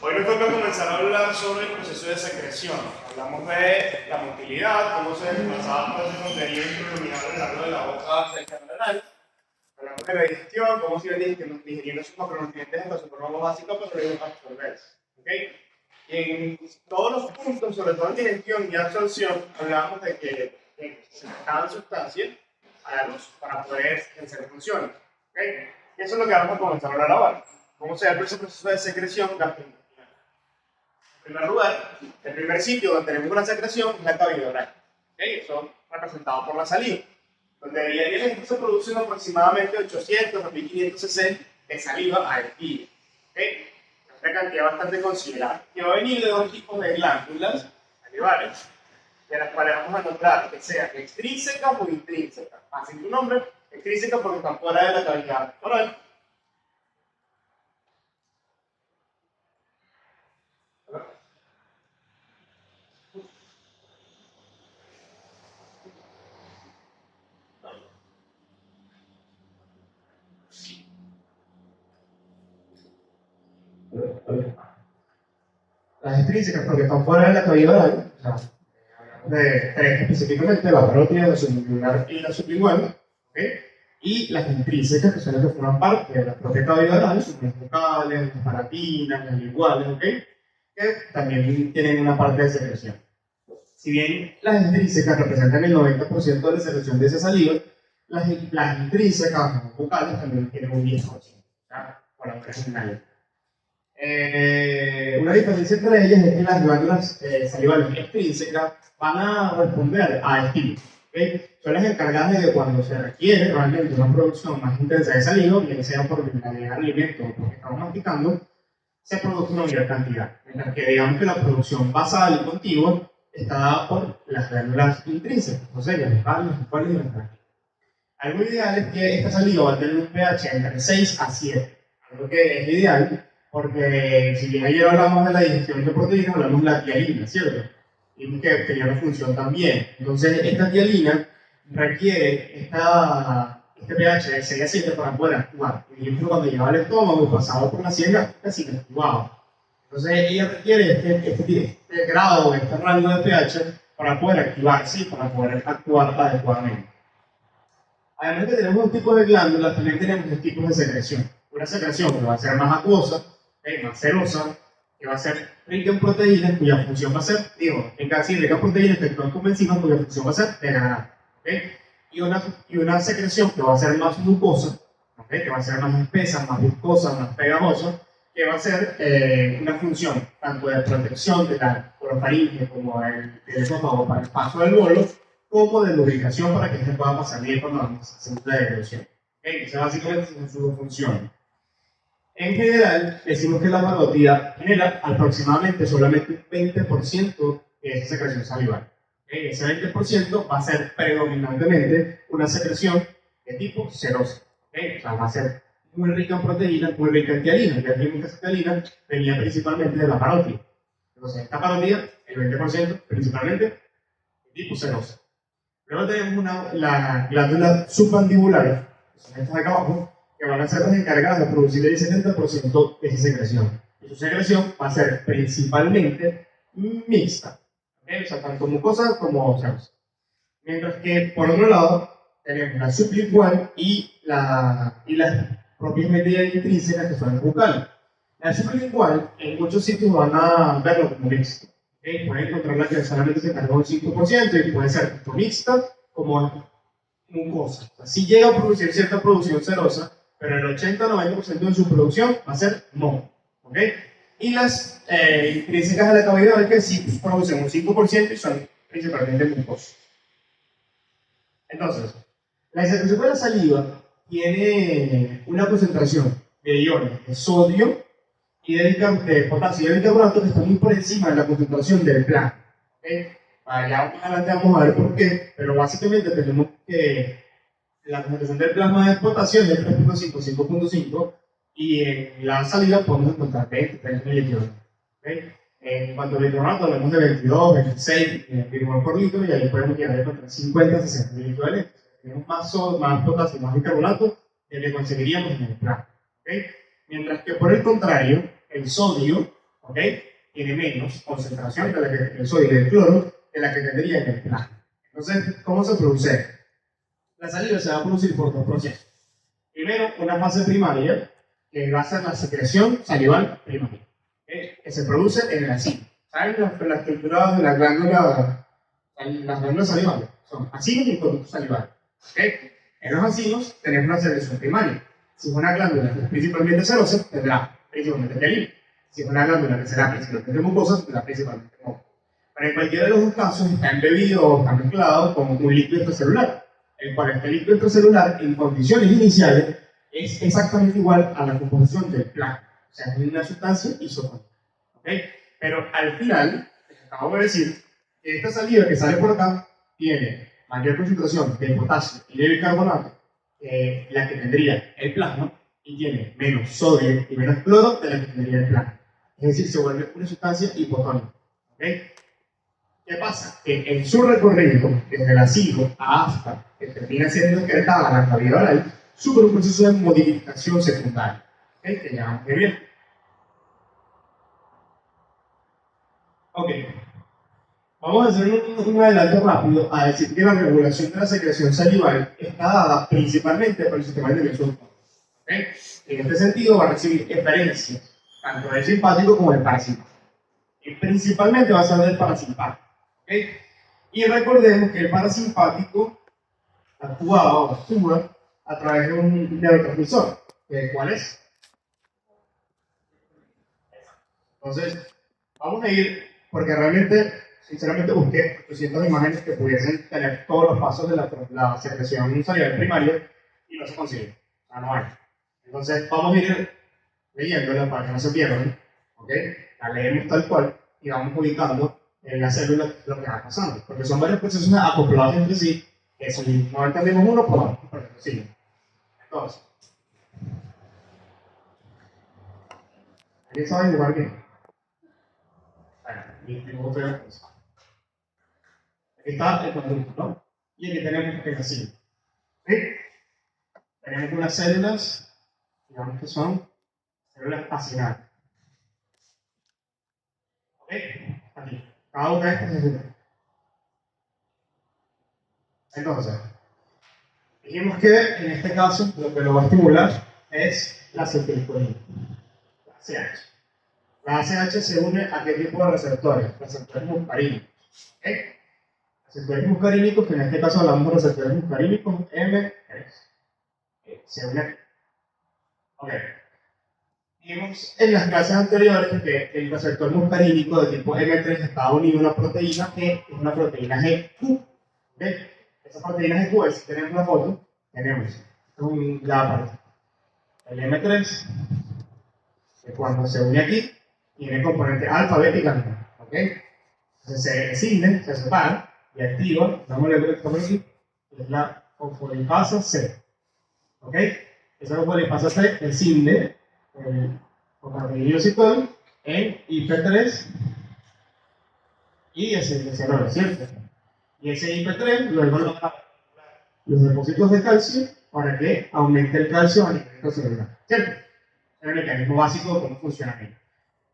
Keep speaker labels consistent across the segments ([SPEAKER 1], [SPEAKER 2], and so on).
[SPEAKER 1] Hoy nos toca comenzar a hablar sobre el proceso de secreción. Hablamos de la motilidad, cómo se desplazaba todo ese contenido intraluminal a lo largo de la boca del canal anal. Hablamos de la digestión, cómo se iba digiriendo sus macronutrientes hasta su forma básica para poder absorberse. ¿Okay? Y en todos los puntos, sobre todo en digestión y absorción, hablábamos de que se sacaban sustancias a la luz para poder ejercer funciones. ¿Okay? Y eso es lo que vamos a comenzar a hablar ahora. ¿Cómo se da ese proceso de secreción gastrointestinal? En primer lugar, el primer sitio donde tenemos una secreción es la cavidad oral. ¿Okay? Eso representado por la saliva, donde diariamente se producen aproximadamente 800 a 1500 cc de saliva al día. ¿Okay? Una cantidad bastante considerable, que va a venir de dos tipos de glándulas salivales, de las cuales vamos a nombrar que sean extrínsecas o intrínsecas. Así su nombre, extrínsecas porque están fuera de la cavidad oral. Las extrínsecas porque están fuera de la cavidad oral, o sea, de tres específicamente, la parótida, la sublingual y la sublingual, ¿okay? Y las intrínsecas, que son las que forman parte de la propia cavidad oral, son las vocales, las paratinas, las linguales, ¿okay? Que también tienen una parte de secreción. Si bien las intrínsecas representan el 90% de la secreción de esa saliva, las intrínsecas, las vocales, también tienen un 10%, ¿ya? Por la general. Una diferencia entre ellas es que las glándulas salivales extrínsecas van a responder a estímulos. ¿Okay? Son las encargadas de que cuando se requiere realmente una producción más intensa de saliva, bien sea por el alimento o porque estamos masticando, se produce una mayor cantidad. Mientras que digamos que la producción basal y contigua está dada por las glándulas intrínsecas, o sea, las espaldas, las cuales y las branquias. Algo ideal es que esta saliva va a tener un pH entre 6 a 7, algo que es ideal porque si bien ayer hablamos de la digestión de proteínas, hablamos de la tialina, ¿cierto? Y que tenía una función también. Entonces, esta tialina requiere este pH de 6 a 7 para poder actuar. Por ejemplo, cuando llegaba al estómago, pasaba por la sien casi inactivado. Entonces, ella requiere este grado, este rango de pH para poder activarse, para poder actuar adecuadamente. Además de que tenemos dos tipos de glándulas, también tenemos dos tipos de secreción. Una secreción que va a ser más acuosa, más serosa, que va a ser rica en proteínas, cuya función va a ser, en casi rica en proteínas que actúan como enzimas, cuya función va a ser degradar. ¿Okay? Y una secreción que va a ser más mucosa, ¿okay? Que va a ser más espesa, más viscosa, más pegajosa, que va a ser una función tanto de protección de la orofaringe como del esófago para el paso del bolo, como de lubricación para que este pueda pasar bien cuando vamos a hacer la deglución. ¿Okay? Esa básicamente es su función. En general, decimos que la parótida genera aproximadamente solamente un 20% de esa secreción salival. ¿Okay? Ese 20% va a ser predominantemente una secreción de tipo serosa. ¿Okay? O sea, va a ser muy rica en proteínas, muy rica en tialina. Ya vimos que esa tialina venía principalmente de la parótida. Entonces, esta parótida, el 20% principalmente de tipo serosa. Luego tenemos la glándula submandibular, que son estas de acá abajo, que van a ser las encargadas de producir el 70% de esa secreción. Y su secreción va a ser principalmente mixta, ¿okay? O sea, tanto mucosa como serosa. Mientras que, por otro lado, tenemos la sublingual y las propiamente intrínsecas, que son las bucales. La sublingual, en muchos sitios van a verlo como mixta. ¿Okay? Pueden encontrarla que solamente se carga un 5% y puede ser tanto mixta como mucosa. Así llega a producir cierta producción serosa, pero el 80-90% de su producción va a ser moho. ¿Okay? Y las intrínsecas de la cavidad que sí producen un 5% y son principalmente mucosas. Entonces, la secreción de la saliva tiene una concentración de iones de sodio y de potasio y de bicarbonato que están muy por encima de la concentración del plasma. ¿Okay? Allá más adelante vamos a ver por qué, pero básicamente tenemos que la concentración del plasma de potasio es de 3.5, 5.5 y en la saliva podemos encontrar 20, 30 miligramos. ¿Okay? En cuanto a bicarbonato hablamos de 22, 26 miligramos por litro y ahí podemos llegar a encontrar 50, 60 mililitros de leche. Tenemos más potasio, más bicarbonato que conseguiríamos en el plasma. ¿Okay? Mientras que por el contrario, el sodio ¿ok? Tiene menos concentración de la que el sodio y el cloro de la que tendría en el plasma. Entonces, ¿cómo se produce? La saliva se va a producir por dos procesos. Primero, una fase primaria, que va a ser la secreción salival primaria, que se produce en el acino. ¿Saben la estructura de la glándula, las glándulas salivales? Son acinos y conductos salivales. ¿Okay? En los acinos tenemos una secreción primaria. Si es una glándula que es principalmente serosa, tendrá principalmente pialina. Si es una glándula que será principalmente mucosa, tendrá principalmente moco. Pero en cualquiera de los dos casos está embebido o está mezclado con un líquido extracelular, el cual este líquido extracelular en condiciones iniciales es exactamente igual a la composición del plasma. O sea, es una sustancia isotónica. ¿Okay? Pero al final, les acabo de decir que esta salida que sale por acá tiene mayor concentración de potasio y de bicarbonato que la que tendría el plasma y tiene menos sodio y menos cloro de la que tendría el plasma. Es decir, se vuelve una sustancia hipotónica. ¿Okay? ¿Qué pasa? Que en su recorrido, desde el ácido hasta que termina siendo excretada la cavidad oral, sufre un proceso de modificación secundaria, ¿okay? Que llamamos de bien. Ok, vamos a hacer un adelanto rápido a decir que la regulación de la secreción salival está dada principalmente por el sistema nervioso autónomo. ¿Okay? En este sentido va a recibir eferencias tanto del simpático como del parasimpático. Y principalmente va a ser del parasimpático. ¿Okay? Y recordemos que el parasimpático actúa a través de un neurotransmisor. ¿Cuál es? Entonces, vamos a ir, porque realmente, sinceramente, busqué 800 imágenes que pudiesen tener todos los pasos de la secreción salival primaria y no se consigue. O sea, no hay. Entonces, vamos a ir leyéndola para que no se pierdan. ¿Ok? La leemos tal cual y vamos ubicando en la célula lo que va pasando. Porque son varios procesos acoplados entre sí, que si no entendemos uno, pues vamos por el sigue. Entonces, ¿alguien sabe dibujar bien? Bueno, y dibujo feo. Aquí está el conducto, ¿no? Y aquí tenemos el ácido. ¿Sí? Tenemos unas células, digamos que son células acinales. ¿Ok? Aquí. Cada una de estas es una. Entonces, dijimos que en este caso lo que lo va a estimular es la acetilcolina, la ACH. La ACH se une a qué tipo de receptores? Receptores muscarínicos. ¿Ok? Receptores muscarínicos, que en este caso hablamos de receptores muscarínicos M3. Se une. Ok. Vimos en las clases anteriores que el receptor muscarínico de tipo M3 estaba unido a una proteína que es una proteína GQ. ¿Okay? Esa proteína GQ, si tenemos la foto, tenemos la parte. El M3, que cuando se une aquí, tiene componente alfa, beta y gamma. ¿Okay? Entonces se escinde, se separa y activa, damos el estamos aquí, es la fosfolipasa C. ¿Ok? Esa fosfolipasa C escinde el proteína en IP3 y acetilcolina, ¿cierto? Y ese IP3 luego lo da los depósitos de calcio para que aumente el calcio a nivel celular, ¿cierto? Es el mecanismo básico de cómo funciona esto.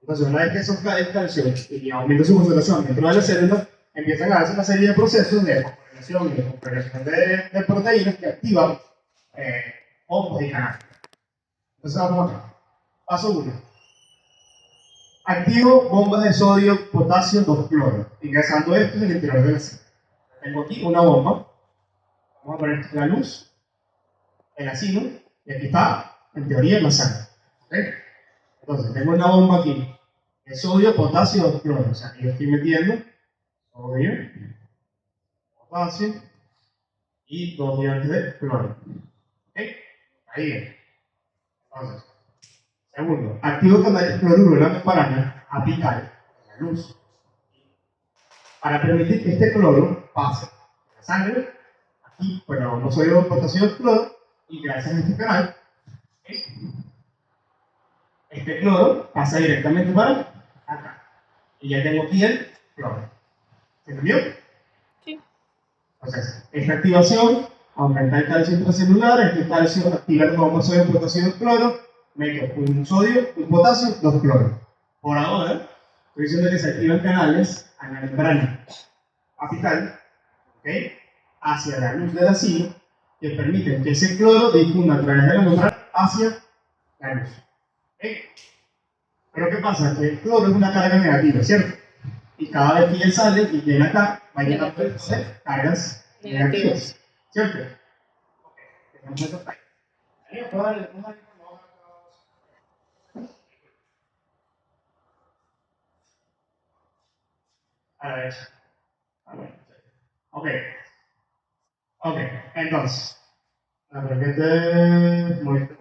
[SPEAKER 1] Entonces, una vez que eso cae el calcio y aumenta su concentración dentro de la célula, empiezan a darse una serie de procesos de fosforilación y de fosforilación de proteínas que activan hongos y canales. Entonces, vamos acá. Paso 1. Activo bombas de sodio, potasio, 2-cloro, ingresando esto en el interior de la célula. Tengo aquí una bomba. Vamos a poner la luz, el ácido, y aquí está, en teoría, la sangre. ¿Okay? Entonces, tengo una bomba aquí de sodio, potasio, 2-cloro. O sea, aquí yo estoy metiendo sodio, potasio y 2 iones de cloro. ¿Okay? Ahí bien. Entonces, segundo, activo con el cloruro de la membrana apical, la luz, para permitir que este cloro pase de la sangre, aquí, pero no sodio, potasio, cloro, y gracias a este canal, este cloro pasa directamente para acá. Y ya tengo aquí el cloro. ¿Se entendió? Sí. Entonces, esta activación aumenta el calcio intracelular, este calcio activa el bombo sodio, potasio, cloro, meto un sodio, un potasio, 2 cloros. Por ahora, estoy diciendo que se activan canales a la membrana apical, ¿ok? Hacia la luz del ácido, que permiten que ese cloro difunda a través de la membrana hacia la luz. ¿Ok? Pero ¿qué pasa? Que el cloro es una carga negativa, ¿cierto? Y cada vez que él sale y viene acá, va a llegar a cargas negativas, ¿cierto? Ok, dejamos eso acá. A la derecha. Ok, ok, entonces, la repite muy bien.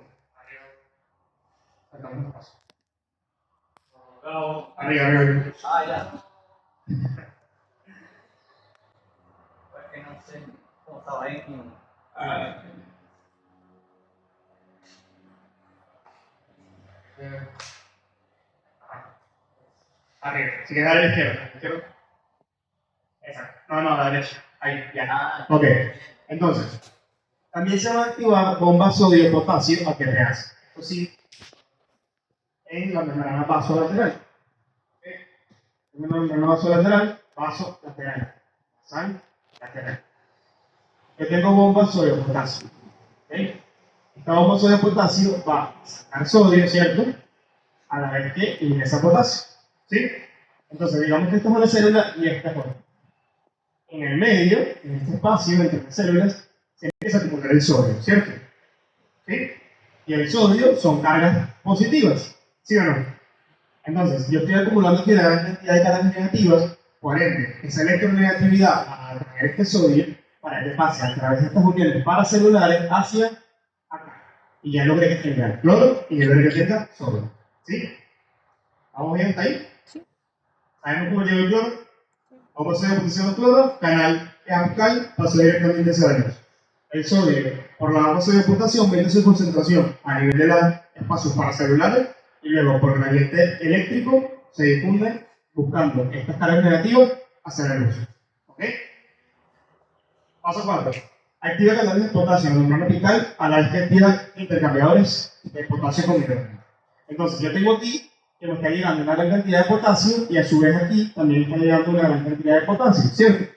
[SPEAKER 1] Sacamos un paso. Arriba, arriba.
[SPEAKER 2] Ah, ya. Porque no sé cómo estaba ahí.
[SPEAKER 1] Ah, arriba. Si queda a la izquierda. ¿Izquierda? Exacto. No, no, a la derecha. Ahí, ya. Ok. Entonces, también se va a activar bombas sodio-potasio a que rehace. Esto sí, en la membrana vasolateral. ¿Ok? En la membrana vasolateral, vasolateral. ¿Saben? Lateral. Yo tengo bombas sodio-potasio. ¿Ok? Esta bomba sodio-potasio va a sacar sodio, ¿cierto? A la vez que ingresa potasio. ¿Sí? Entonces, digamos que esta es una célula y esta es otra. En el medio, en este espacio entre las células, se empieza a acumular el sodio, ¿cierto? ¿Sí? Y el sodio son cargas positivas, ¿sí o no? Entonces, yo estoy acumulando aquí una gran cantidad de cargas negativas, por ende, esa electronegatividad va a atraer este sodio para que pase a través de estas uniones paracelulares hacia acá. Y ya logré que tenga cloro y ya logré que tenga sodio. ¿Sí? ¿Vamos bien hasta ahí? ¿Sabemos cómo llega el cloro? O posee oposición al cloro, canal apical, pasó directamente hacia la luz. El sodio, por la base de ocultación, vende su concentración a nivel de los espacios paracelulares y luego por gradiente eléctrico se difunde buscando estas cargas negativas hacia la luz. ¿Ok? Paso 4. Activa canales de potasio en la membrana apical a la vez que activa intercambiadores de potasio con hidrógeno. Entonces, yo tengo aquí que me está llegando una gran cantidad de potasio y a su vez aquí también está llegando una gran cantidad de potasio, ¿cierto?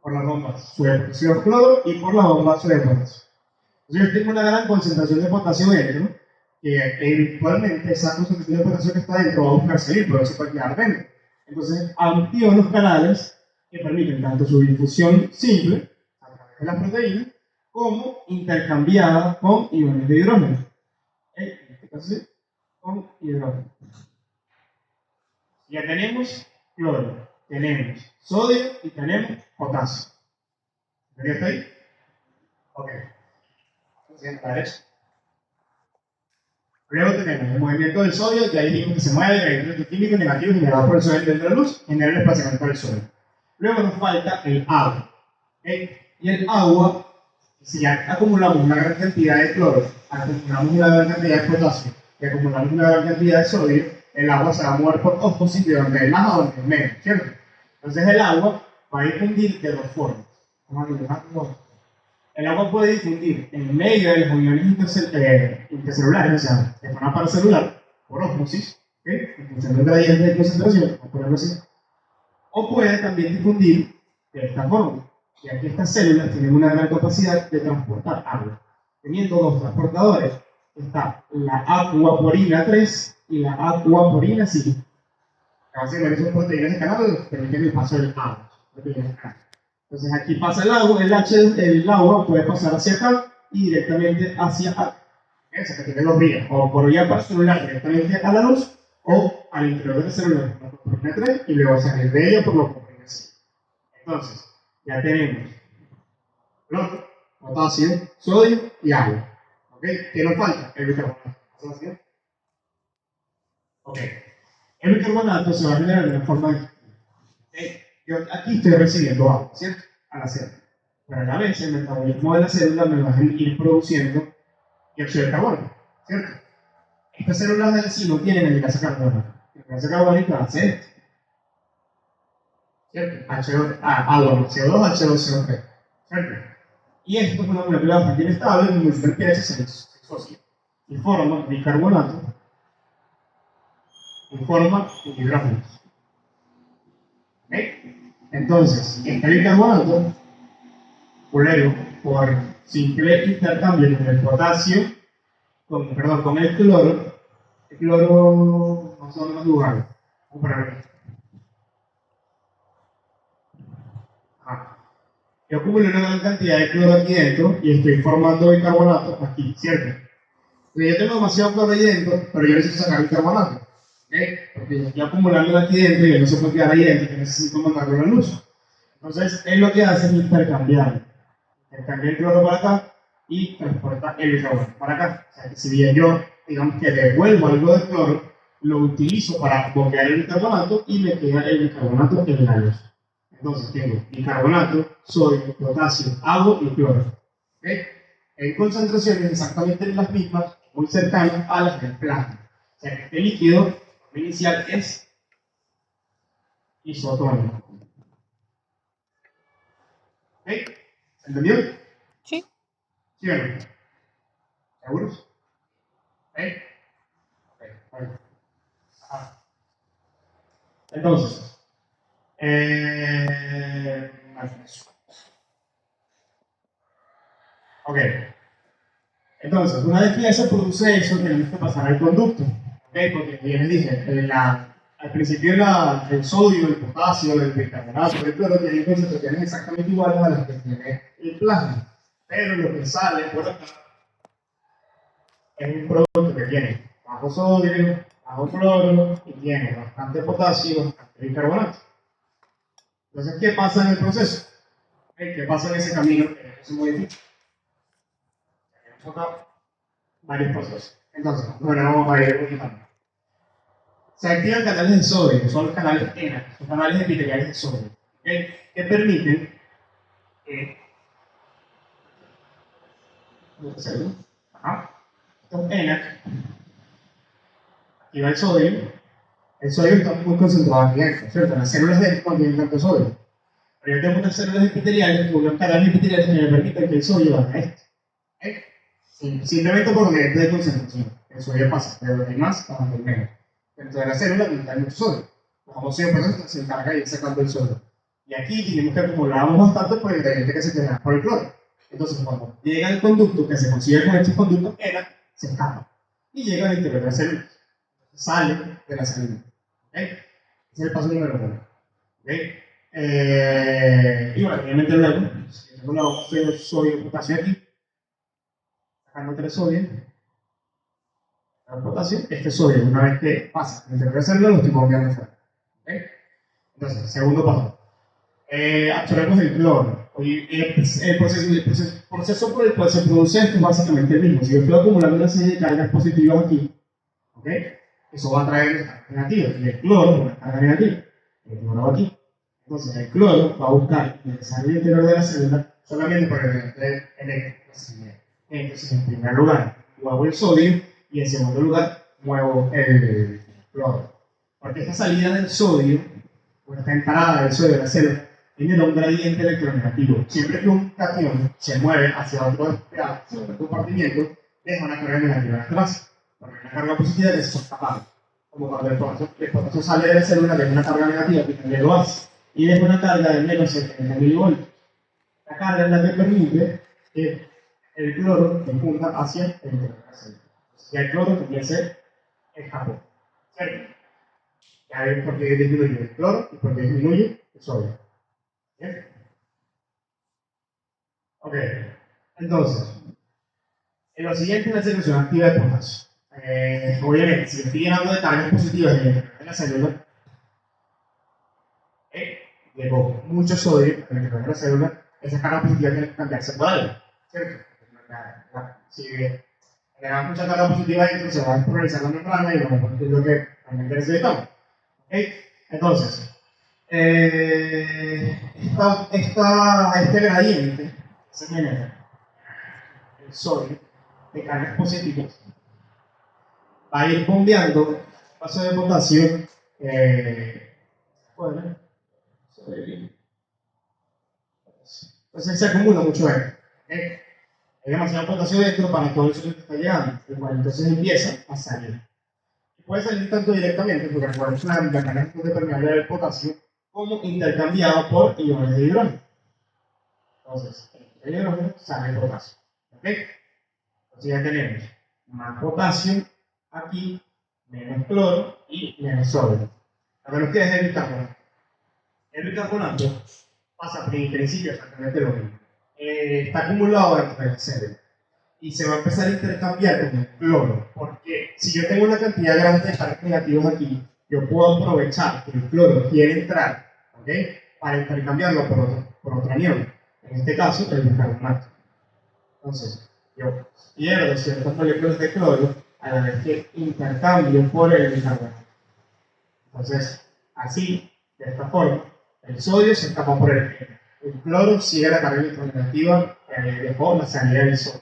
[SPEAKER 1] Por las bombas sodio-potasio cloro y por la bomba sodio-potasio. Entonces, yo tengo una gran concentración de potasio dentro, que eventualmente esa concentración de potasio que está dentro va a buscar salir, pero se puede quedar dentro. Entonces, activo los canales que permiten tanto su difusión simple, a través de la proteína, como intercambiada con iones de hidrógeno. En este caso, sí, con hidrógeno. Ya tenemos cloro, tenemos sodio y tenemos potasio. ¿Ya está ahí? Ok. Siguiente, a la derecha. Luego tenemos el movimiento del sodio, que ahí dijimos que se mueve, el electrón químico negativo generado por el sodio dentro de la luz, genera el desplazamiento del sodio. Luego nos falta el agua. ¿Okay? Y el agua, si ya acumulamos una gran cantidad de cloro, acumulamos una gran cantidad de potasio y acumulamos una gran cantidad de sodio, el agua se va a mover por ósmosis de donde hay más a donde hay menos, ¿cierto? Entonces el agua va a difundir de dos formas. El agua puede difundir en medio de las uniones intercelulares, o sea, de forma paracelular, por ósmosis, ¿okay? En función del gradiente de concentración, vamos a ponerlo así. O puede también difundir de esta forma, ya que estas células tienen una gran capacidad de transportar agua. Teniendo dos transportadores, está la acuaporina 3 y la acuaporina 5. Básicamente son proteínas de canal que permiten el paso del agua. Entonces aquí pasa el agua, el agua puede pasar hacia acá y directamente hacia acá. O sea que tiene dos vías, o por vía paracelular directamente a la luz, o al interior de la célula por la proteína 3 y luego salir de ella por la proteína 5. Entonces, ya tenemos cloro, potasio, sodio y agua. ¿Ok? ¿Qué nos falta? El bicarbonato. ¿Así? Ok. El bicarbonato se va a generar de una forma distinta. Yo aquí estoy recibiendo agua, ¿cierto? A la célula. Pero a la vez el metabolismo de la célula me va a ir produciendo dióxido de carbono, ¿cierto? Estas células de sí no tienen el gas carbónico. El gas carbónico hace esto, ¿cierto? Agua, CO2, H2CO3, ¿cierto? Y esto es una molécula bastante inestable que multiplica el pH se disocia y forma bicarbonato y forma hidrógenos. ¿Ok? Entonces, este bicarbonato, luego, por simple intercambio con el potasio, con el cloro no son más lugares. Vamos para ver. Yo acumulo una gran cantidad de cloro aquí dentro y estoy formando bicarbonato aquí, ¿cierto? Entonces yo tengo demasiado cloro ahí dentro, pero yo necesito sacar bicarbonato. ¿Ok? Porque yo estoy acumulándolo aquí dentro y él no se puede quedar ahí dentro, que necesito mandarlo a la luz. Entonces, él lo que hace es intercambiar. Intercambia el cloro para acá y transporta el bicarbonato para acá. O sea, que si bien yo, digamos que devuelvo algo de cloro, lo utilizo para bombear el bicarbonato y me queda el bicarbonato en la luz. Entonces tengo bicarbonato, sodio, potasio, agua y cloro. ¿Ok? En concentraciones exactamente las mismas, muy cercanas a las del plasma. O sea, que este líquido inicial es isotónico. ¿Ok? ¿Se entendió?
[SPEAKER 3] Sí.
[SPEAKER 1] ¿Sí o no? ¿Seguros? ¿Ok? Bueno. Ajá. Entonces, ok. Entonces, una vez que ya se produce eso, tenemos que pasar al conducto. ¿Ok? Porque, como ya les dije, al principio el sodio, el potasio, el bicarbonato, el cloro tienen concentraciones exactamente iguales a las que tiene el plasma. Pero lo que sale por acá es un producto que tiene bajo sodio, bajo cloro y tiene bastante potasio y bastante bicarbonato. Entonces, ¿qué pasa en el proceso? ¿Qué pasa en ese camino que se modifica? Tenemos acá varios procesos. Entonces, bueno, vamos a ir ubicando. Se activan canales de sodio, son los canales ENA, son canales epiteliales de sodio, ¿okay? Que permiten estos ENA activa el sodio está muy concentrado aquí dentro, ¿cierto? Las células de contienen tanto sodio. Pero yo tengo unas células epiteliales, unos canales epiteliales que me permiten que el sodio vaya a esto. ¿Okay? Simplemente por gradiente de concentración. El sodio pasa de los demás a los menos. Dentro de la célula hay mucho sodio. Como siempre se encarga de ir sacando el sodio. Y aquí tenemos que acumulamos bastante por el gradiente que se genera por el cloro. Entonces, cuando llega el conducto que se consigue con estos conductos, se escapa. Y llega al interior de la célula. Sale de la célula. ¿Okay? Ese es el paso número 1. ¿Okay? Y bueno, obviamente luego, si tengo una hoja de sodio y potasio aquí, sacando 3 sodio, el potasio, este sodio, una vez que pasa entre la célula, lo estoy bombeando fuera. ¿Okay? Entonces, segundo paso. Absorbemos el cloro. El proceso por el cual se produce esto es básicamente el mismo. Si yo estoy acumulando una serie de cargas positivas aquí, ¿okay? Eso va a traer cargas negativas. Y el cloro es una carga negativa. El cloro va aquí. Entonces, el cloro va a buscar ingresar al interior de la célula solamente por el eléctrico. Entonces, en primer lugar, muevo el sodio y en segundo lugar, muevo el cloro. Porque esta salida del sodio, o esta entrada del sodio de la célula, tiene un gradiente electronegativo. Siempre que un catión se mueve hacia otro compartimiento, deja una carga negativa atrás. Porque una carga positiva que se está escapando. Como cuando el potasio sale de la célula, deja una carga negativa que también lo hace. Y deja una carga de menos 70 milivoltios. La carga es la que permite que el cloro difunda hacia el interior de la célula. Y el cloro también se escapó. ¿Cierto? Ya ven por qué disminuye el cloro y por qué disminuye el sodio. ¿Bien? Ok. Entonces, en lo siguiente es la secreción activa de potasio. Obviamente, si estoy llenando de cargas positivas en la célula, llegó mucho sodio en el interior de la célula, esa carga positiva tiene que cambiarse por algo. ¿Cierto? Si generamos mucha carga positiva dentro, se va a polarizar la membrana y vamos a es lo que realmente necesitamos. ¿Okay? Entonces, este gradiente se genera el sodio de cargas positivas va a ir bombeando paso de potasio bueno, entonces se acumula mucho aire. ¿Okay? Hay demasiado potasio dentro para todo el sodio que está llegando, el cual entonces empieza a salir. puede salir tanto directamente, porque recuerden que la mecanismo de permeabilidad del potasio, como intercambiado por iones de hidrógeno. Entonces, el hidrógeno sale el potasio. ¿Ok? Entonces ya tenemos más potasio aquí, menos cloro y menos sodio. A menos que es el bicarbonato. El bicarbonato pasa por el principio exactamente lo mismo. Está acumulado dentro de la célula y se va a empezar a intercambiar con el cloro, porque si yo tengo una cantidad grande de cargas negativas aquí, yo puedo aprovechar que el cloro quiere entrar, ¿ok? Para intercambiarlo por otro anión, en este caso el bicarbonato. Entonces, yo pierdo ciertas moléculas de cloro a la vez que intercambio por el bicarbonato. Entonces, así, de esta forma, el sodio se escapa por el cloro sigue la carga electronegativa por la salida del sodio.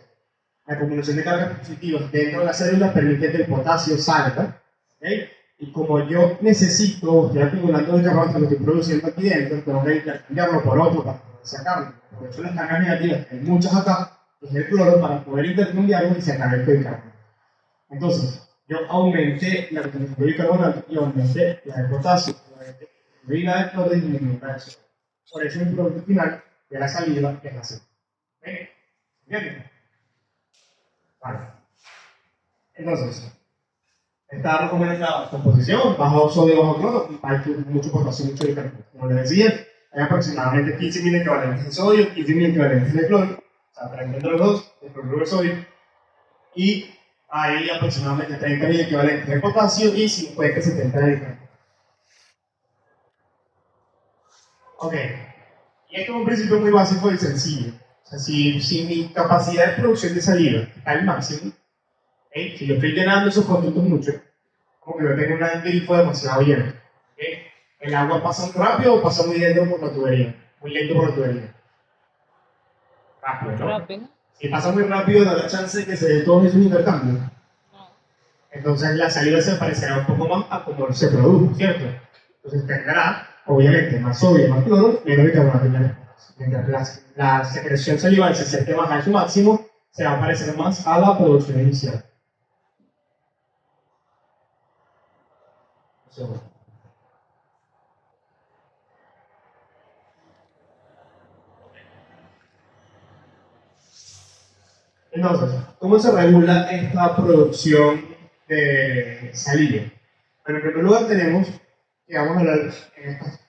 [SPEAKER 1] La acumulación de cargas positivas dentro de la célula permite que el potasio salga, ¿okay? Y como yo necesito, estoy acumulando el carbonato que estoy produciendo aquí dentro, tengo que intercambiarlo por otro para poder sacarlo. Por eso las cargas negativas, hay muchas acá, que es el cloro, para poder intercambiarlo y sacar el carbonato. Entonces, yo aumenté la concentración de bicarbonato y aumenté la de potasio, y la de cloro disminuye la de sodio. Por eso el producto final de la saliva es así. ¿Okay? ¿Bien? Vale. Entonces, esta recomendada composición, bajo sodio, bajo cloro, hay mucho potasio, mucho bicarbonato. Como les decía, hay aproximadamente 15 mil equivalentes de sodio, 15 mil equivalentes de cloro, o sea, para entre los dos, el cloruro de sodio, y hay aproximadamente 30 mil equivalentes de potasio y 50-70 de bicarbonato. Ok, y esto es un principio muy básico y sencillo. O sea, si mi capacidad de producción de saliva está al máximo, si yo estoy llenando esos conductos mucho, como que yo tengo un grifo demasiado lleno. El agua pasa muy rápido o pasa muy lento por la tubería. Muy lento por la tubería. Rápido, ¿no?
[SPEAKER 3] Rápido.
[SPEAKER 1] Si pasa muy rápido, da la chance de que se dé todos esos intercambios.
[SPEAKER 3] No.
[SPEAKER 1] Entonces la saliva se parecerá un poco más a como se produjo, ¿cierto? Entonces tendrá, obviamente, más sodio, más cloro, menos bicarbonato y menos potasio. Mientras la secreción salival se acerque más a su máximo, se va a parecer más a la producción inicial. Entonces, ¿cómo se regula esta producción de saliva? Bueno, en primer lugar tenemos que vamos a hablar en estas,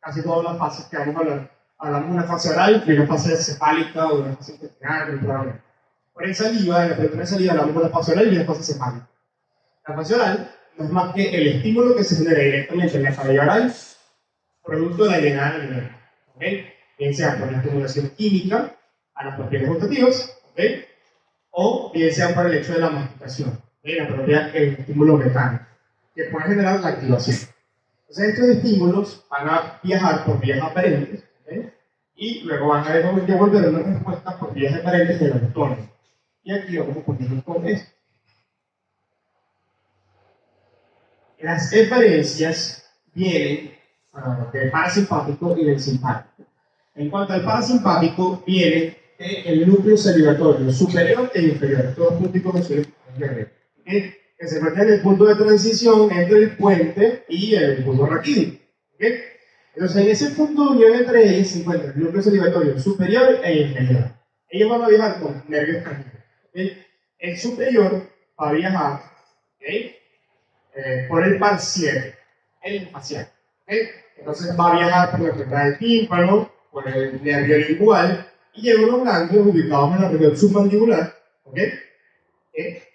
[SPEAKER 1] casi todas las fases que vamos a hablar. Hablamos de una fase oral, de una fase cefálica o de una fase intestinal, probablemente. Por en saliva, en la producción de saliva hablamos de una fase oral y una fase cefálica. La fase oral no es más que el estímulo que se genera directamente en la pared oral, producto de la llegada del alimento. ¿Okay? Bien sea por la estimulación química a las propiedades gustativas, ¿okay? O bien sea por el hecho de la masticación, la propia estímulo mecánico, que puede generar la activación. Entonces estos estímulos van a viajar por vías aparentes, ¿okay? Y luego van a devolver una respuesta por vías aparentes del autónomo. Y aquí vamos a poner con esto. Las eferencias vienen del parasimpático y del simpático. En cuanto al parasimpático, viene del núcleo salivatorio superior e inferior. Estos puntos que se encuentran en el punto de transición entre el puente y el bulbo raquídeo. ¿Okay? Entonces, en ese punto de unión entre ellos se encuentra el núcleo salivatorio superior e inferior. Ellos van a viajar con nervios canines. ¿Okay? El superior va a viajar, ¿okay? Por el par 7, el facial. ¿Okay? Entonces va a viajar por la entrada del tímpano, por el nervio lingual, y llega a unos ganglios ubicados en la región submandibular, ¿okay?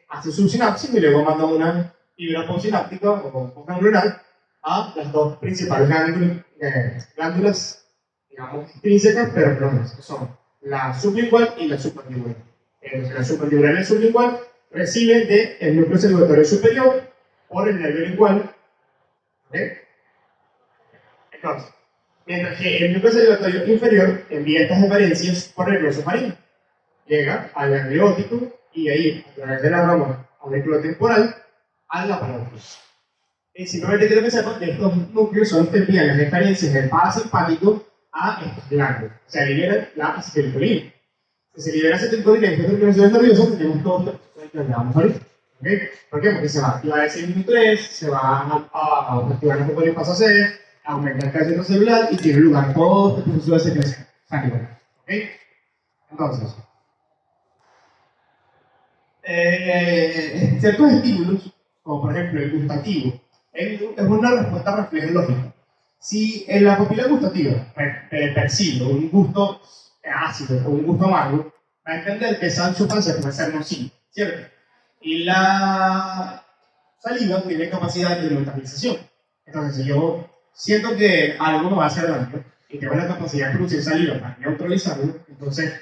[SPEAKER 1] Hace su sinapsis y luego manda una fibra postsináptica o ganglionar a las dos principales glándulas, digamos, intrínsecas, pero propias, que son la sublingual y la submandibular. La submandibular y la sublingual reciben del núcleo salivatorio superior por el nervio lingual. ¿Okay? Entonces, mientras que el núcleo salivatorio inferior envía estas eferencias por el glosofaringe. Llega al ganglio óptico y ahí, a través de la rama auriculotemporal, a la paráfise. Simplemente quiero que sepan que estos núcleos son los que envían las eferencias del parasimpático a estos glándulos. O sea, liberan la acetilcolina. Si se libera acetilcolina en estas terminaciones nerviosas, tenemos todo esto que hablábamos ahorita. ¿Ok? ¿Por qué? Porque se va a activar el CYP3, se va a activar un poco el paso C, aumenta el calcio celular y tiene lugar todo este proceso de secreción sanguínea. ¿Ok? Entonces, ciertos estímulos, como por ejemplo el gustativo, es una respuesta refleja lógica. Si en la papila gustativa percibe un gusto ácido o un gusto amargo, va a entender que esa sustancia puede ser nociva, ¿cierto? Y la saliva tiene capacidad de neutralización. Entonces, si yo siento que algo me va a hacer daño y tengo la capacidad de producir saliva para neutralizarlo, entonces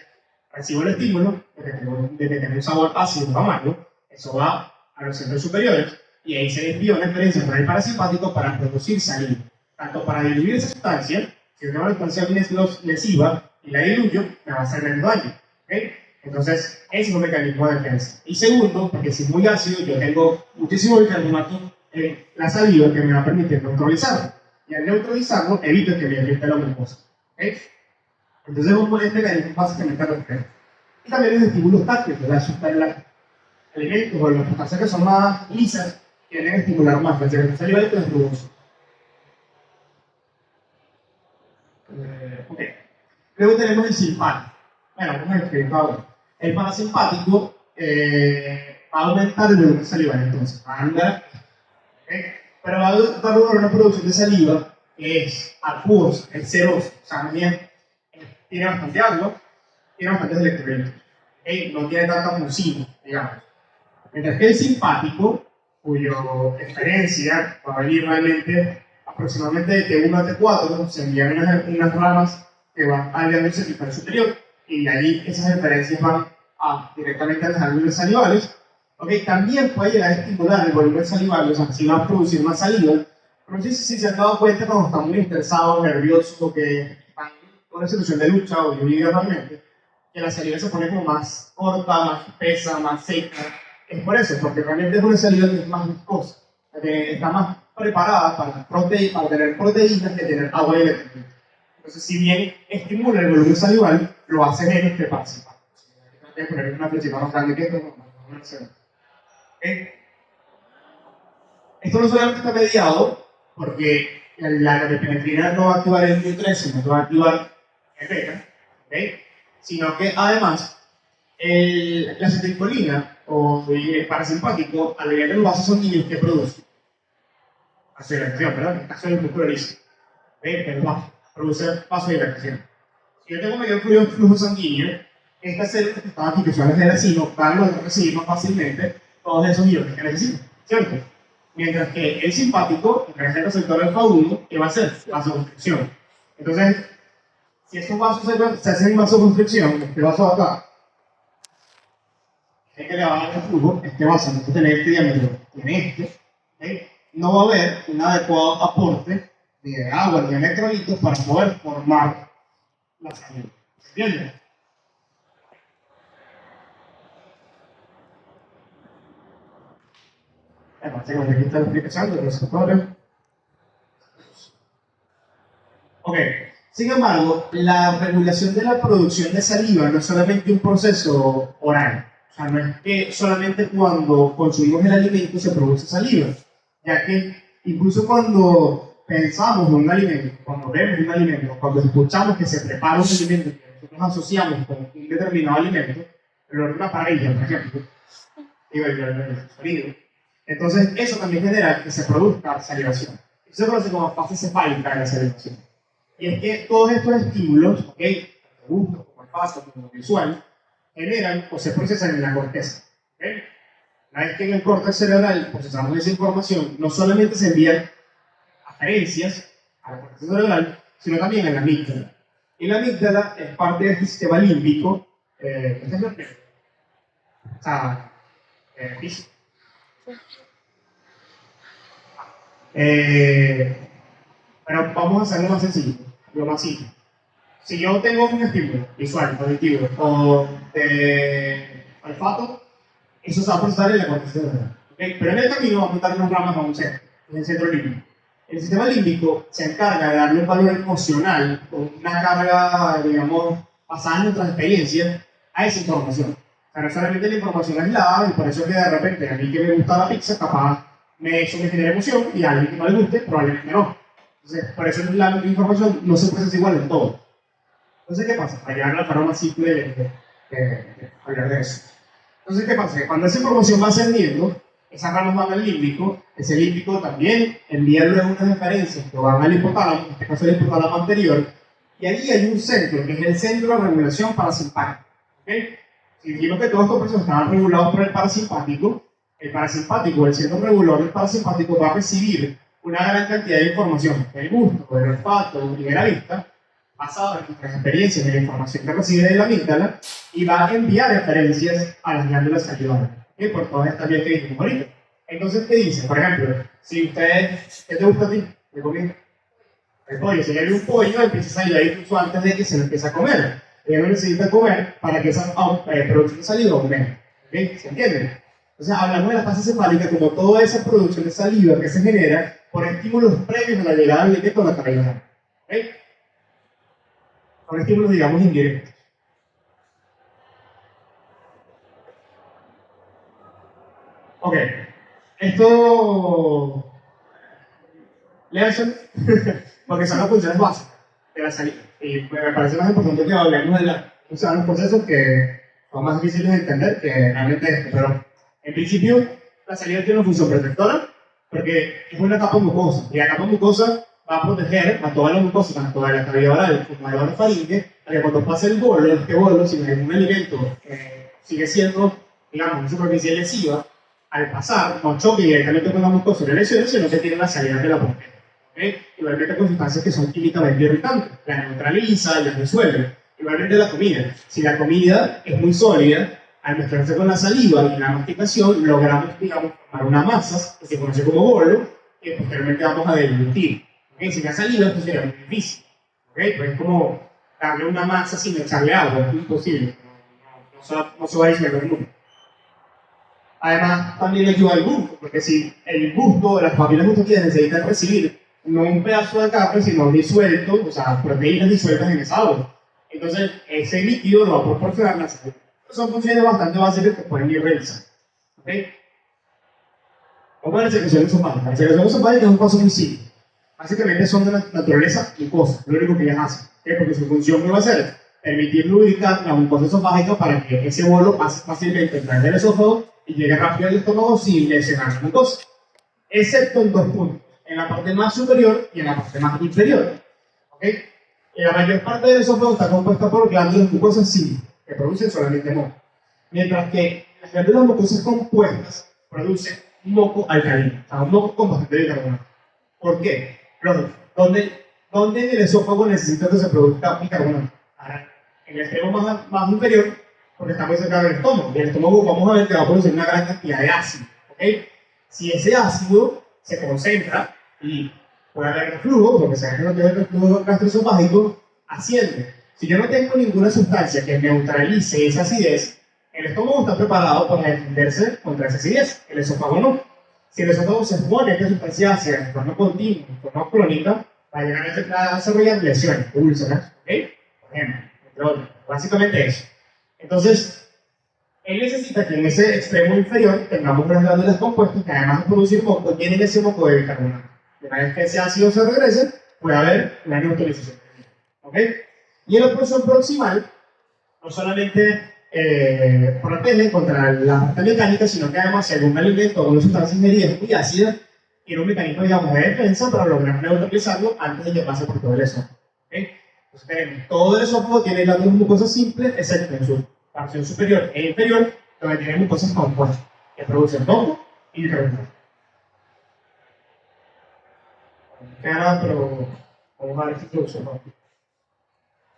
[SPEAKER 1] recibo el estímulo de que tiene un sabor ácido o amargo, eso va a los centros superiores y ahí se desvía una experiencia por el parasimpático para producir saliva, tanto para diluir esa sustancia, si tengo una sustancia lesiva y la diluyo, me va a hacer menos daño. ¿Okay? Entonces, ese es un mecanismo de defensa. Y segundo, porque si es muy ácido, yo tengo muchísimo bicarbonato en la saliva que me va a permitir neutralizarlo. Y al neutralizarlo, evito que me irrite la mucosa. ¿Okay? Entonces, un mecanismo básicamente reflejo. Y también los estímulos táctiles, los alimentos o las sustancias que son más lisas tienen que estimular más la secreción salival y el rugoso. Ok. Luego tenemos el simpático. Bueno, vamos a escribir ahora. El parasimpático va a aumentar el volumen salival, entonces va a andar, ¿okay? Pero va a dar lugar a una producción de saliva que es acuosa, es serosa, o sea, tiene bastante agua, tiene bastantes electrolitos, ¿okay? No tiene tanta mucina, digamos. Mientras que el simpático, cuya experiencia va a venir realmente aproximadamente de T1 a T4, se envían unas ramas que van aliando el cervical superior y de ahí esas referencias van directamente a las glándulas salivales. Okay, también puede llegar a estimular el volumen salival, o sea, si va a producir más saliva, pero si se han dado cuenta cuando están muy estresados, nerviosos, o que están en una situación de lucha o de huida realmente, que la saliva se pone como más corta, más espesa, más seca. Es por eso, porque realmente es una saliva que es más viscosa, que está más preparada para tener proteínas que tener agua y electricidad. Entonces, si bien estimula el volumen salival, lo hace menos que parasimpático. Voy a poner una flechita más grande que esto, no sé. ¿Okay? Esto no solamente está mediado porque la norepinefrina no va a activar el MIO3, sino que va a activar el beta, ¿okay? Sino que además la acetilcolina o el parasimpático, al llegar a los vasos sanguíneos, ¿qué produce? Vasodilatación, ¿verdad? En el caso del músculo liso. El vaso produce vasodilatación. Si yo tengo mayor flujo sanguíneo, estas células que estaban aquí, que son las de racimo, van a recibir más fácilmente todos esos iones que necesitan, ¿cierto? Mientras que el simpático, en vez del receptor alfa 1, ¿qué va a hacer? Vasoconstricción. Entonces, si estos vasos se hacen vasoconstricción, este vaso de acá, que le va a dar el flujo, este vaso no tiene este diámetro, tiene este, ¿okay? No va a haber un adecuado aporte de agua ni electrolitos para poder formar la saliva. ¿Se entiende? Tengo que aquí está la explicación de los receptores. Ok. Sin embargo, la regulación de la producción de saliva no es solamente un proceso oral. O sea, no es que solamente cuando consumimos el alimento se produce saliva, ya que incluso cuando pensamos en un alimento, cuando vemos un alimento, cuando escuchamos que se prepara un alimento que nosotros asociamos con un determinado alimento, el olor de una parrilla, por ejemplo, digo, el sonido, entonces eso también genera que se produzca salivación. Eso se conoce como fase cefálica de la salivación. Y es que todos estos estímulos, ¿ok? Tanto gusto, como olfato, como visual, generan o se procesan en la corteza. ¿Okay? Una vez que en el córtex cerebral procesamos esa información, no solamente se envían aferencias a la corteza cerebral, sino también a la amígdala. Y la amígdala es parte de este sistema límbico, o sea, físico. Pero vamos a hacerlo más sencillo, lo más simple. Si yo tengo un estímulo visual, auditivo o de olfato, eso se va a procesar en la corteza cerebral. ¿Okay? Pero en el camino va a montar unas ramas a un centro, en el centro límbico. El sistema límbico se encarga de darle un valor emocional o una carga, digamos, basada en nuestras experiencias a esa información. sea, no solamente la información aislada, y por eso que de repente a mí que me gusta la pizza, capaz eso me genera emoción, y a alguien que no le guste, probablemente no. Entonces, por eso la información no se procesa igual en todo. Entonces, ¿qué pasa? Para llegar a la forma más simple de hablar de eso. Entonces, ¿qué pasa? Que cuando esa información va ascendiendo, esas ramas van al límbico, ese límbico también envía luego unas referencias que van al hipotálamo, en este caso el hipotálamo anterior, y allí hay un centro, que es el centro de regulación parasimpática. ¿Okay? Si dijimos que todos estos procesos estaban regulados por el parasimpático, el centro regulador del parasimpático va a recibir una gran cantidad de información del gusto, del olfato y de la vista, basado en nuestras experiencias y en la información que recibe de la amígdala, y va a enviar referencias a las glándulas salivales, ¿okay? Por todas estas vías que dijimos ahorita. Entonces, ¿qué dice? Por ejemplo, si ustedes, ¿qué te gusta a ti de comida? El pollo. Si hay un pollo, empieza a ir incluso antes de que se lo empiece a comer. Ella no necesita comer para que esa producción de saliva aumente. ¿Okay? ¿Se entiende? Entonces, hablamos de la fase cefálica como toda esa producción de saliva que se genera por estímulos previos a la llegada del líquido a la cavidad. ¿Okay? Son estímulos, digamos, indirectos. Ok, esto léanse porque son las funciones básicas de la salida. Y me parece más importante que hablemos de los procesos que son más difíciles de entender que realmente esto. Pero en principio, la salida tiene una función protectora porque es una capa mucosa. Y la capa mucosa va a proteger a toda la mucosa, tanto de la cavidad oral como de la faringe, para que cuando pase el bolo, este bolo, si algún alimento sigue siendo, digamos, una superficie lesiva, al pasar, no choque directamente con la mucosa de lesiones, sino que tiene la salida de la boca. ¿Okay? Igualmente con sustancias que son químicamente irritantes, las neutraliza, las disuelve. Igualmente la comida. Si la comida es muy sólida, al mezclarse con la saliva y la masticación, logramos, digamos, formar una masa que se conoce como bolo, que posteriormente vamos a deglutir. ¿Okay? Si la saliva, esto sería muy difícil. ¿Okay? Pues es como darle una masa sin echarle agua, es imposible. No se va a disolver nunca. Además, también ayuda al gusto, porque si el gusto, las papilas gustativas necesitan recibir no un pedazo de carne, sino disuelto, o sea, proteínas disueltas en esa agua. Entonces, ese líquido lo va a proporcionar la salud. Son funciones bastante básicas que pueden ir revisando. ¿Okay? Vamos a la secreción esofágica. La secreción esofágica es un paso muy simple. Básicamente son de naturaleza mucosa, lo único que ellas hacen. ¿Okay? Porque su función que va a ser permitir lubricar la mucosa esofágica para que ese bolo pase fácilmente a través del esófago y llegue rápido al estómago sin lesionar la mucosa. Excepto en dos puntos, en la parte más superior y en la parte más inferior. ¿Okay? La mayor parte del esófago está compuesta por glándulas mucosas sí, que producen solamente moco. Mientras que las glándulas mucosas compuestas producen moco alcalino, o sea, un moco con bastante bicarbonato. ¿Por qué? ¿Dónde en el esófago necesita que se produzca bicarbonato? Ahora, en el extremo más inferior, porque está muy cerca del estómago. Y el estómago vamos a ver que va a producir una gran cantidad de ácido. ¿Okay? Si ese ácido se concentra y puede haber reflujo, porque se que no tiene reflujo gastroesofágico, asciende. Si yo no tengo ninguna sustancia que neutralice esa acidez, el estómago está preparado para defenderse contra esa acidez, el esófago no. Si el esófago se expone a esta sustancia ácida de forma continua, de forma crónica, va a llegar a desarrollar lesiones, úlceras, ¿okay? Por ejemplo, entre otros. Básicamente eso. Entonces, él necesita que en ese extremo inferior tengamos unas glándulas compuestas que además de producir moco, tienen ese moco de bicarbonato. De manera que ese ácido se regrese, puede haber una neutralización. ¿Ok? Y el oclusión proximal no solamente protege contra la parte mecánica, sino que además si algún alimento o una sustancia ingerida es muy ácida, tiene un mecanismo, digamos, de defensa para lograr neutralizarlo antes de que pase por todo el esófago. ¿Okay? Entonces tenemos, todo el esófago tiene glándulas mucosas simples, excepto en su porción superior e inferior, donde tiene mucosas compuestas, que producen moco y bicarbonato. Nada, pero vamos a ver esta introducción.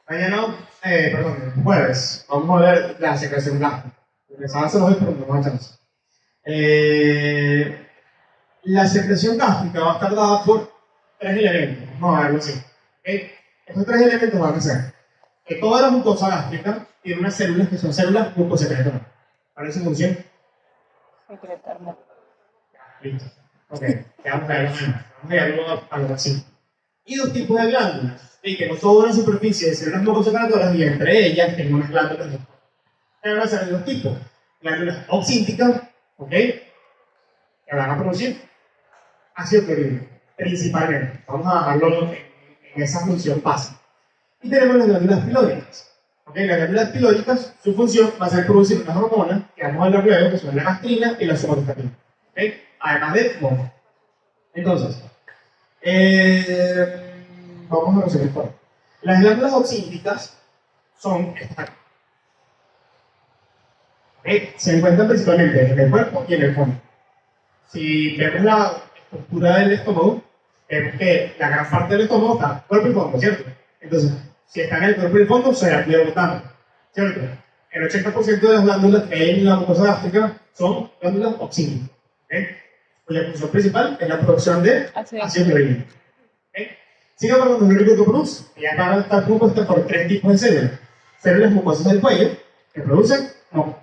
[SPEAKER 1] Mañana, jueves, vamos a ver la secreción gástrica. El sábado se lo doy, pero no vamos a chance. La secreción gástrica va a estar dada por tres elementos. Vamos a verlo así. ¿Okay? Estos tres elementos van a ser que toda la mucosa gástrica tiene unas células que son células mucosecretoras. ¿Cuál es su función?
[SPEAKER 3] Secretar moco.
[SPEAKER 1] Listo. Ok, ya vamos a verlo algo así. Y dos tipos de glándulas. Y que no toda una superficie de células mucosecretoras y entre ellas tengo unas glándulas. ¿Qué van a ser de dos tipos? Glándulas oxínticas, ¿ok? Que van a producir ácido clorhídrico, principalmente. Vamos a dejarlo en esa función básica. Y tenemos las glándulas pilóricas. ¿Ok? Las glándulas pilóricas, su función va a ser producir unas hormonas que vamos a hablar luego, que son la gastrina y la somatostatina. ¿Ok? Además de moco. Entonces, vamos a resolver esto. Las glándulas oxínticas son estas. ¿Ok? Se encuentran principalmente en el cuerpo y en el fondo. Si vemos la estructura del estómago, vemos que la gran parte del estómago está cuerpo y fondo, ¿cierto? Entonces, si está en el cuerpo y el fondo, se activa botando, ¿cierto? El 80% de las glándulas que hay en la mucosa gástrica son glándulas oxínticas, ¿ok? Cuya función principal es la producción de ácido clorhídrico. ¿Okay? Sin embargo, lo único que produce, ellas van a estar compuestas por tres tipos de células. Células mucosas del cuello, que producen moco.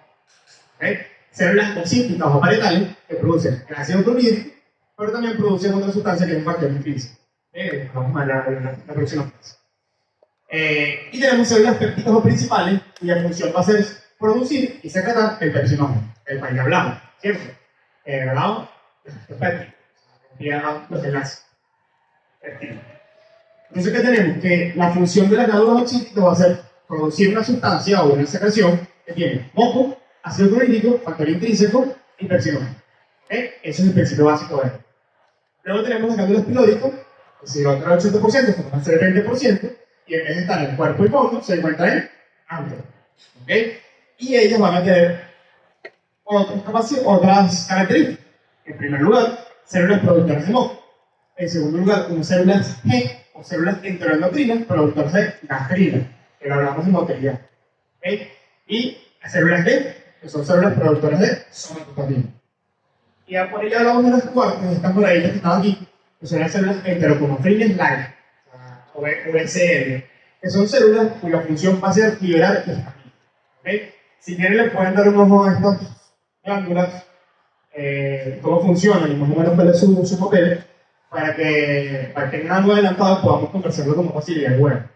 [SPEAKER 1] ¿Okay? Células oxínticas o parietales, que producen el ácido clorhídrico, pero también producen otra sustancia que es un factor intrínseco. Vamos a la próxima clase. Y tenemos células pépticas o principales, cuya función va a ser producir y secretar el pepsinógeno, el cual ya hablamos, ¿cierto? ¿Verdad? Los pépticos, los enlaces. Entonces, ¿qué tenemos? Que la función de las glándulas oxínticas va a ser producir una sustancia o una secreción que tiene moco, ácido clorhídrico, factor intrínseco y pepsinógeno. Ese es el principio básico de esto. Luego tenemos las glándulas pilóricas, que si lo otro el 80%, como va a ser el 20%, y en vez de estar en el cuerpo y fondo, se encuentra en antro. ¿Ok? Y ellas van a tener otras características. En primer lugar, células productoras de moco. En segundo lugar, como células G o células enteroendocrinas productoras de gastrina, que lo hablamos en motilidad. ¿Ok? Y células D, que son células productoras de somatostatina. Y ya por ahí hablamos de las cuartas, están por ahí las que están aquí, que son las células enterocromofilines light, o VCL, que son células cuya función va a ser liberar histamina. ¿Okay? Si quieren le pueden dar un ojo a estas glándulas, cómo funcionan y más o menos cuál es su papel, para que tengan algo adelantado podamos conversarlo con facilidad. Bueno,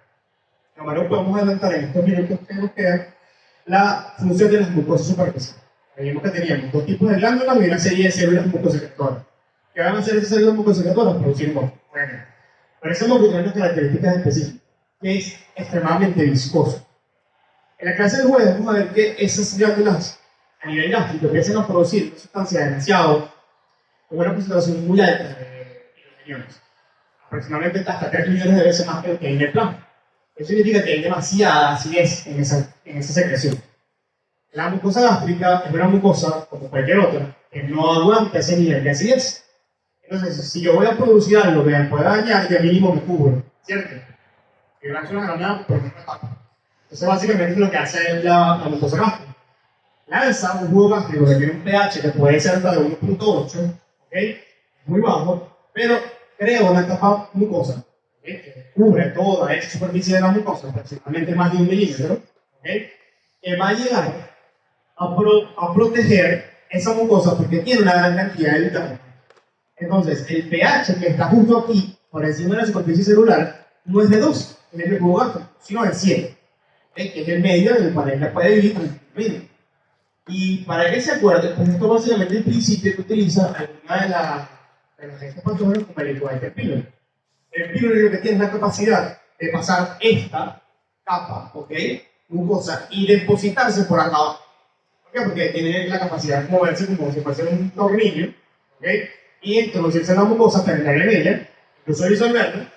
[SPEAKER 1] primero podemos adelantar en estos minutos que nos quedan la función de las mucosas superficiales. Vimos que teníamos dos tipos de glándulas y una serie de células mucosecretoras. ¿Qué van a hacer esas células mucosecretoras? Producir moco. Bueno, pero ese moco tiene unas características específicas, que es extremadamente viscoso. En la clase del jueves vamos a ver que esas glándulas a nivel gástrico empiezan a producir una sustancia demasiado, con una concentración muy alta de hidrogeniones, aproximadamente hasta 3 millones de veces más que lo que hay en el plasma. Eso significa que hay demasiada acidez en esa secreción. La mucosa gástrica es una mucosa, como cualquier otra, que no aguanta ese nivel de acidez. Entonces, si yo voy a producir algo que me pueda dañar, ya mínimo me cubro, ¿cierto? Y gracias a una granada, por ejemplo, tapa. Entonces, básicamente es lo que hace la mucosa gástrica. Lanza un jugo gástrico que tiene un pH que puede ser hasta de 1.8, ¿ok? Muy bajo, pero crea una capa mucosa, ¿okay? Que cubre toda esa superficie de la mucosa, aproximadamente más de 1 milímetro, ¿okay? Que va a llegar a proteger esa mucosa porque tiene una gran cantidad de vitaminas. Entonces, el pH que está justo aquí, por encima de la superficie celular, no es de 2, en el jugo gástrico, sino de 7, ¿okay? Que es el medio en el cual ella puede vivir tranquilamente. Y para que se acuerde, pues esto básicamente es el principio que utiliza alguna de las agentes patógenas como el Helicobacter pylori. El pylori lo que tiene es la capacidad de pasar esta capa, ¿ok? Mucosa y depositarse por acá abajo. ¿Por qué? Porque tiene la capacidad de moverse como si fuese un tornillo, ¿ok? Y introducirse en la mucosa, penetrar en ella, incluso disolverla,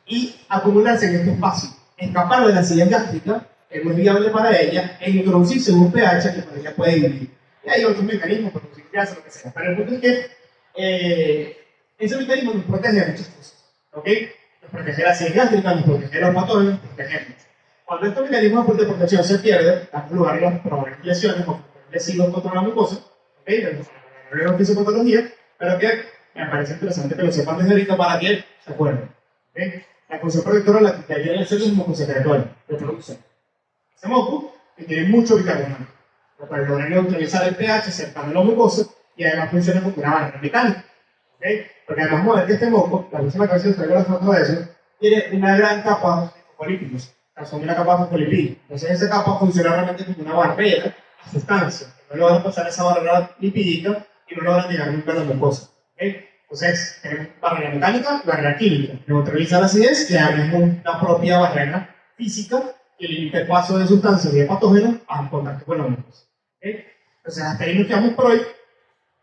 [SPEAKER 1] y acumularse en este espacio, escapar de la acidez gástrica, es muy viable para ella, e introducirse en un pH que para ella puede vivir. Y hay otros mecanismos, producir grasa, lo que sea. Pero el punto es que ese mecanismo nos protege de muchas cosas, ¿ok? Nos protege de la acidez gástrica, nos protege de los patógenos, nos protegemos. Cuando estos mecanismos de protección se pierden, dan lugar a las probables lesiones o lesiones contra la mucosa, ¿ok? No fisiopatología, pero que me parece interesante que lo sepan desde ahorita para que se acuerden. ¿Okay? La función protectora la que tiene el células mucosecretoria de producción. Ese moco que tiene mucho bicarbonato, lo cual logra neutralizar el pH cercano a la mucosa y además funciona como una barrera mecánica. ¿Okay? Porque además vamos a ver que este moco, la próxima clase os traigo la foto de eso, tiene una gran capa de fosfolípidos, son una capa de fosfolipídidos. Entonces esa capa funciona realmente como una barrera sustancias, no logran pasar esa barrera lipídica y no logran llegar nunca a la mucosa. ¿Okay? Entonces, tenemos barrera mecánica, barrera química. Neutraliza la acidez, ya es una propia barrera física que limita el paso de sustancias y de patógenos a contacto con la mucosa. ¿Okay? Entonces, hasta ahí nos quedamos por hoy.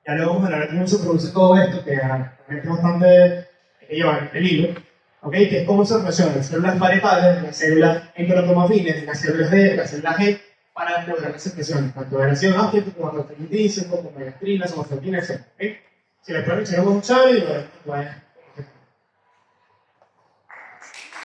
[SPEAKER 1] Ya luego vamos a hablar de cómo se produce todo esto, que realmente es bastante que llevar el hilo. ¿Okay? Que es cómo se relacionan las células parietales, las células enterotomafines, las células D, las células G, para lograr las secreciones, tanto de ácido láctico como de intrínseco, como de gastrina, somatostatina, etc. ¿Okay? Si les pueden echar un cable y lo pueden